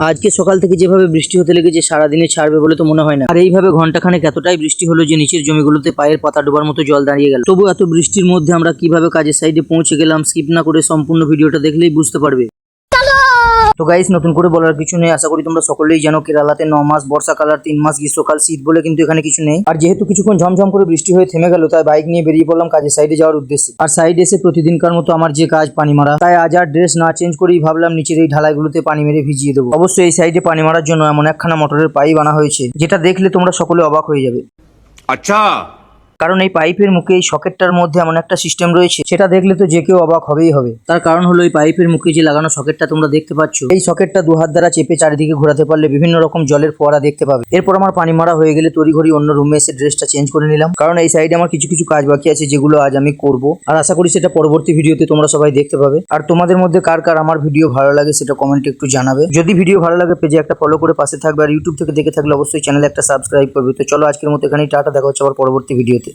আজকে সকাল থেকে যেভাবে বৃষ্টি হতে লেগেছে সারাদিনে ছাড়বে বলে তো মনে হয় না। আর এইভাবে ঘন্টাখানেক এতটাই বৃষ্টি হলো যে নিচের জমিগুলোতে পায়ের পাতা ডোবার মতো জল দাঁড়িয়ে গেল। তবু এত বৃষ্টির মধ্যে আমরা কিভাবে কাজের সাইডে পৌঁছে গেলাম স্কিপ না করে সম্পূর্ণ ভিডিওটা দেখলেই বুঝতে পারবে। তো গাইস, নতুন করে বলার কিছু নেই, আশা করি তোমরা সকলেই জানো কেরালাতে 9 মাস বর্ষাকাল আর 3 মাস গ্রীষ্মকাল, শীত বলে কিন্তু এখানে কিছু নেই। আর যেহেতু কিছুক্ষণ ঝমঝম করে বৃষ্টি হয়ে থেমে গেল, তাই বাইক নিয়ে বেরিয়ে পড়লাম কাজের সাইডে যাওয়ার উদ্দেশ্যে। আর সাইডে এসে প্রতিদিনকার মতো আমার যে কাজ পানি মারা, তাই আজ আর ড্রেস না চেঞ্জ করেই ভাবলাম নিচের এই ঢালাইগুলোতে পানি মেরে ভিজিয়ে দেবো। অবশ্যই এই সাইডে পানি মারার জন্য এমন একখানা মোটরের পাইপ আনা হয়েছে, যেটা দেখলে তোমরা সকলে অবাক হয়ে যাবে। আচ্ছা, কারণ এই পাইপের মুখে এই সকেটটার মধ্যে এমন একটা সিস্টেম রয়েছে, সেটা দেখলে তো যে কেউ অবাক হবেই হবে। তার কারণ হলো এই পাইপের মুখে যে লাগানো সকেটটা তোমরা দেখতে পাচ্ছ, এই সকেটটা 2 হাত দ্বারা চেপে চারিদিকে ঘোরাতে পারলে বিভিন্ন রকম জলের ফোয়ারা দেখতে পাবে। এরপর আমার পানি মারা হয়ে গেলে তড়িঘড়ি অন্য রুমে এসে ড্রেসটা চেঞ্জ করে নিলাম, কারণ এই সাইডে আমার কিছু কিছু কাজ বাকি আছে যেগুলো আজ আমি করব। আর আশা করি সেটা পরবর্তী ভিডিওতে তোমরা সবাই দেখতে পাবে। আর তোমাদের মধ্যে কার কার আমার ভিডিও ভালো লাগে সেটা কমেন্টে একটু জানাবে। যদি ভিডিও ভালো লাগে পেজে একটা ফলো করে পাশে থাকবে, আর ইউটিউব থেকে দেখে থাকলে অবশ্যই চ্যানেলে একটা সাবস্ক্রাইব করবে। তো চলো আজকের মতো এখানেই টাটা, দেখা হচ্ছে আবার পরবর্তী ভিডিওতে।